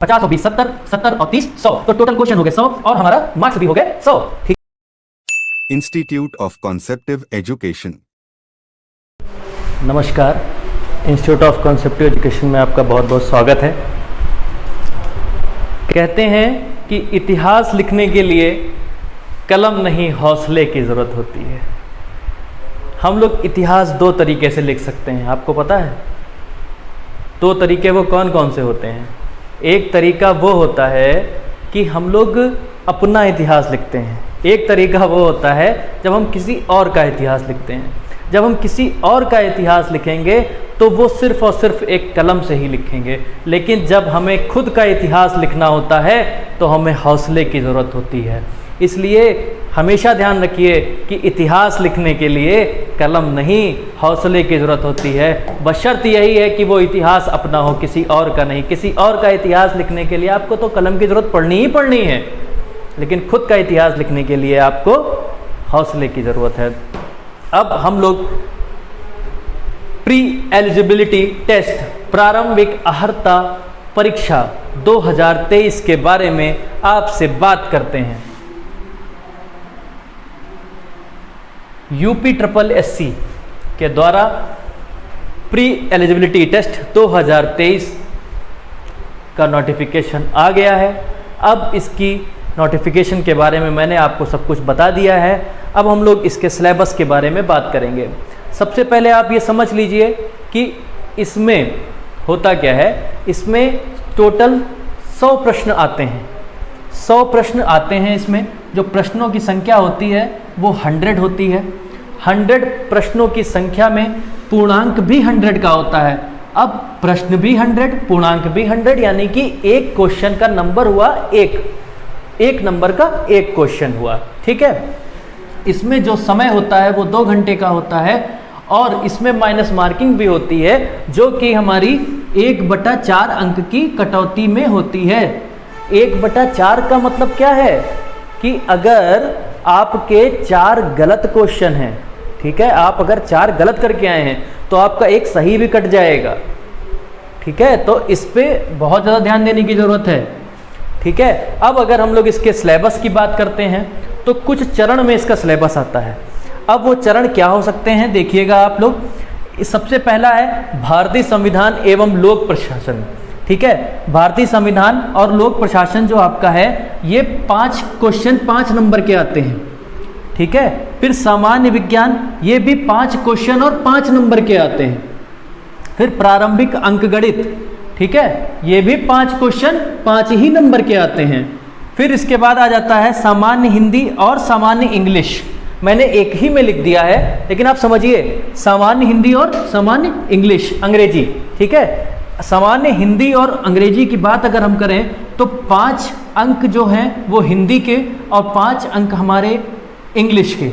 50 और 20 70, 70 और 30 100, तो टोटल क्वेश्चन हो गए 100 और हमारा मार्क्स भी हो गए 100। ठीक। Institute of conceptive education. नमस्कार, इंस्टीट्यूट ऑफ कॉन्सेप्टिव एजुकेशन में आपका बहुत बहुत स्वागत है। कहते हैं कि इतिहास लिखने के लिए कलम नहीं हौसले की ज़रूरत होती है। हम लोग इतिहास दो तरीके से लिख सकते हैं, आपको पता है? दो तरीके वो कौन कौन से होते हैं? एक तरीका वो होता है कि हम लोग अपना इतिहास लिखते हैं, एक तरीका वो होता है जब हम किसी और का इतिहास लिखते हैं। जब हम किसी और का इतिहास लिखेंगे तो वो सिर्फ़ और सिर्फ एक कलम से ही लिखेंगे, लेकिन जब हमें खुद का इतिहास लिखना होता है तो हमें हौसले की ज़रूरत होती है। इसलिए हमेशा ध्यान रखिए कि इतिहास लिखने के लिए कलम नहीं हौसले की ज़रूरत होती है। बशर्त यही है कि वो इतिहास अपना हो, किसी और का नहीं। किसी और का इतिहास लिखने के लिए आपको तो कलम की ज़रूरत पड़नी ही पड़नी है, लेकिन खुद का इतिहास लिखने के लिए आपको हौसले की ज़रूरत है। अब हम लोग प्री एलिजिबिलिटी टेस्ट प्रारंभिक अर्हता परीक्षा 2023 के बारे में आपसे बात करते हैं। UPSSC के द्वारा प्री एलिजिबिलिटी टेस्ट 2023 का नोटिफिकेशन आ गया है। अब इसकी नोटिफिकेशन के बारे में मैंने आपको सब कुछ बता दिया है। अब हम लोग इसके सिलेबस के बारे में बात करेंगे। सबसे पहले आप ये समझ लीजिए कि इसमें होता क्या है। इसमें टोटल 100 प्रश्न आते हैं। 100 प्रश्न आते हैं। इसमें जो प्रश्नों की संख्या होती है वो 100 होती है। 100 प्रश्नों की संख्या में पूर्णांक भी 100 का होता है। अब प्रश्न भी 100, पूर्णांक भी 100, यानी कि एक क्वेश्चन का नंबर हुआ एक नंबर का एक क्वेश्चन हुआ। ठीक है। इसमें जो समय होता है वो 2 घंटे का होता है और इसमें माइनस मार्किंग भी होती है, जो कि हमारी 1/4 अंक की कटौती में होती है। 1/4 का मतलब क्या है कि अगर आपके 4 गलत क्वेश्चन हैं, ठीक है, आप अगर 4 गलत करके आए हैं तो आपका एक सही भी कट जाएगा। ठीक है, तो इस पे बहुत ज़्यादा ध्यान देने की ज़रूरत है। ठीक है। अब अगर हम लोग इसके सिलेबस की बात करते हैं तो कुछ चरण में इसका सिलेबस आता है। अब वो चरण क्या हो सकते हैं देखिएगा आप लोग। सबसे पहला है भारतीय संविधान एवं लोक प्रशासन। ठीक है, भारतीय संविधान और लोक प्रशासन जो आपका है ये 5 क्वेश्चन 5 नंबर के आते हैं। ठीक है। फिर सामान्य विज्ञान, ये भी 5 क्वेश्चन और 5 नंबर के आते हैं। फिर प्रारंभिक अंकगणित, ठीक है, ये भी 5 क्वेश्चन 5 ही नंबर के आते हैं। फिर इसके बाद आ जाता है सामान्य हिंदी और सामान्य इंग्लिश। मैंने एक ही में लिख दिया है, लेकिन आप समझिए, सामान्य हिंदी और सामान्य इंग्लिश अंग्रेजी। ठीक है, सामान्य हिंदी और अंग्रेजी की बात अगर हम करें तो 5 अंक जो हैं वो हिंदी के और 5 अंक हमारे इंग्लिश के।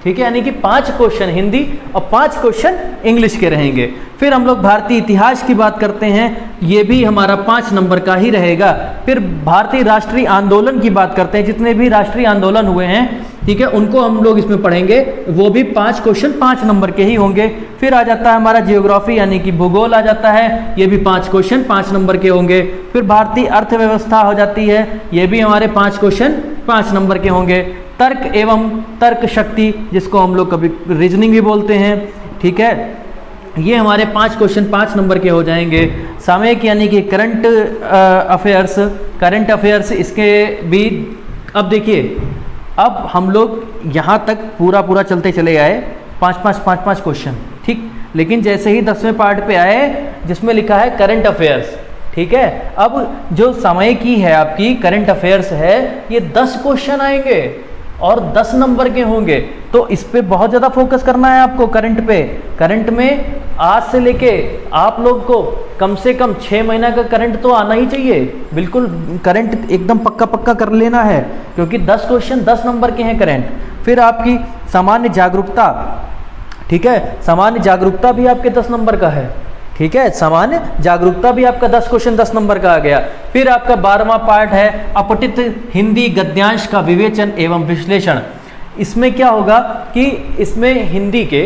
ठीक है, यानी कि 5 क्वेश्चन हिंदी और 5 क्वेश्चन इंग्लिश के रहेंगे। फिर हम लोग भारतीय इतिहास की बात करते हैं, ये भी हमारा 5 नंबर का ही रहेगा। फिर भारतीय राष्ट्रीय आंदोलन की बात करते हैं, जितने भी राष्ट्रीय आंदोलन हुए हैं, ठीक है, उनको हम लोग इसमें पढ़ेंगे, वो भी 5 क्वेश्चन 5 नंबर के ही होंगे। फिर आ जाता है हमारा जियोग्राफी यानी कि भूगोल आ जाता है, ये भी 5 क्वेश्चन 5 नंबर के होंगे। फिर भारतीय अर्थव्यवस्था हो जाती है, ये भी हमारे 5 क्वेश्चन 5 नंबर के होंगे। तर्क एवं तर्क शक्ति, जिसको हम लोग कभी रीजनिंग भी बोलते हैं, ठीक है, ये हमारे 5 क्वेश्चन 5 नंबर के हो जाएंगे। सामयिक यानी कि करंट अफेयर्स इसके भी। अब देखिए, अब हम लोग यहाँ तक पूरा चलते चले आए 5 क्वेश्चन, ठीक, लेकिन जैसे ही 10वें पार्ट पे आए जिसमें लिखा है करंट अफेयर्स, ठीक है, अब जो सामयिकी है आपकी करंट अफेयर्स है, ये 10 क्वेश्चन आएंगे और 10 नंबर के होंगे। तो इस पे बहुत ज़्यादा फोकस करना है आपको। करंट पे, करंट में आज से लेके आप लोग को कम से कम 6 महीना का करंट तो आना ही चाहिए। बिल्कुल करंट एकदम पक्का कर लेना है, क्योंकि 10 क्वेश्चन 10 नंबर के हैं करंट। फिर आपकी सामान्य जागरूकता, ठीक है, सामान्य जागरूकता भी आपके 10 नंबर का है। ठीक है, सामान्य जागरूकता भी आपका 10 क्वेश्चन 10 नंबर का आ गया। फिर आपका 12वां पार्ट है अपठित हिंदी गद्यांश का विवेचन एवं विश्लेषण। इसमें क्या होगा कि इसमें हिंदी के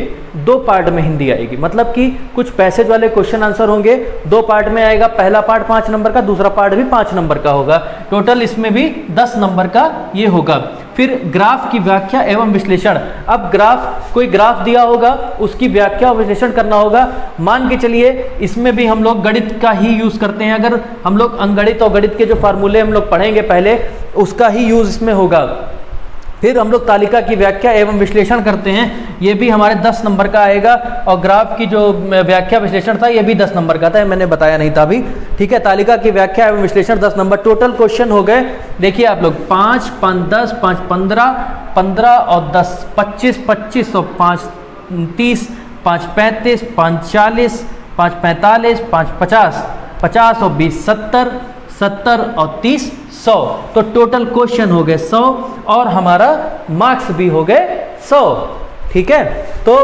2 पार्ट में हिंदी आएगी, मतलब कि कुछ पैसेज वाले क्वेश्चन आंसर होंगे, 2 पार्ट में आएगा। पहला पार्ट 5 नंबर का, दूसरा पार्ट भी 5 नंबर का होगा। टोटल इसमें भी 10 नंबर का ये होगा। फिर ग्राफ की व्याख्या एवं विश्लेषण। अब ग्राफ, कोई ग्राफ दिया होगा, उसकी व्याख्या और विश्लेषण करना होगा। मान के चलिए इसमें भी हम लोग गणित का ही यूज करते हैं। अगर हम लोग अंगणित और गणित के जो फार्मूले हम लोग पढ़ेंगे पहले, उसका ही यूज इसमें होगा। फिर हम लोग तालिका की व्याख्या एवं विश्लेषण करते हैं, ये भी हमारे 10 नंबर का आएगा। और ग्राफ की जो व्याख्या विश्लेषण था, ये भी 10 नंबर का था, मैंने बताया नहीं था अभी, ठीक है। तालिका की व्याख्या एवं विश्लेषण 10 नंबर। टोटल क्वेश्चन हो गए, देखिए आप लोग, 5, 5, 10, 5, 15, 15 और 10, 25, 25 और 5, 30, 5, 35, 5, 40, 5, 45, 5, 50, 50 और 20, 70, 70 और 30, 100। तो टोटल क्वेश्चन हो गए 100 और हमारा मार्क्स भी हो गए 100, ठीक है। तो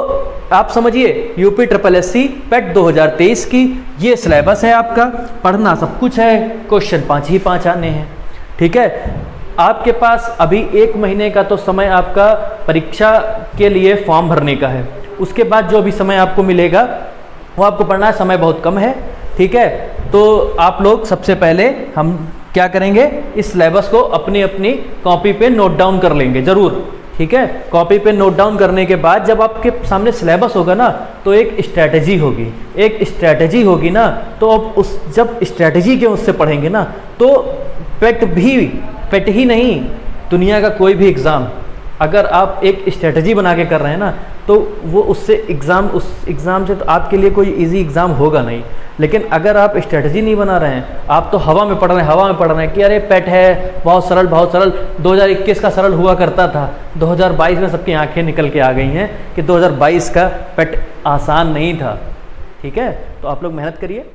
आप समझिए यूपी SSSC पेट 2023 की ये सिलेबस है आपका। पढ़ना सब कुछ है, क्वेश्चन 5 ही 5 आने हैं, ठीक है। आपके पास अभी 1 महीने का तो समय आपका परीक्षा के लिए फॉर्म भरने का है। उसके बाद जो भी समय आपको मिलेगा वो आपको पढ़ना है, समय बहुत कम है, ठीक है। तो आप लोग सबसे पहले हम क्या करेंगे, इस सिलेबस को अपनी अपनी कॉपी पे नोट डाउन कर लेंगे जरूर, ठीक है। कॉपी पे नोट डाउन करने के बाद जब आपके सामने सिलेबस होगा ना, तो एक स्ट्रैटेजी होगी, ना, तो अब उस जब स्ट्रैटेजी के उससे पढ़ेंगे ना, तो पेट ही नहीं, दुनिया का कोई भी एग्ज़ाम अगर आप एक स्ट्रैटेजी बना के कर रहे हैं ना, तो वो उस एग्ज़ाम से तो आपके लिए कोई इजी एग्ज़ाम होगा नहीं। लेकिन अगर आप स्ट्रैटेजी नहीं बना रहे हैं, आप तो हवा में पढ़ रहे हैं कि अरे पेट है, बहुत सरल 2021 का सरल हुआ करता था, 2022 में सबकी आंखें निकल के आ गई हैं कि 2022 का पेट आसान नहीं था, ठीक है। तो आप लोग मेहनत करिए,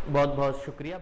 बहुत बहुत शुक्रिया।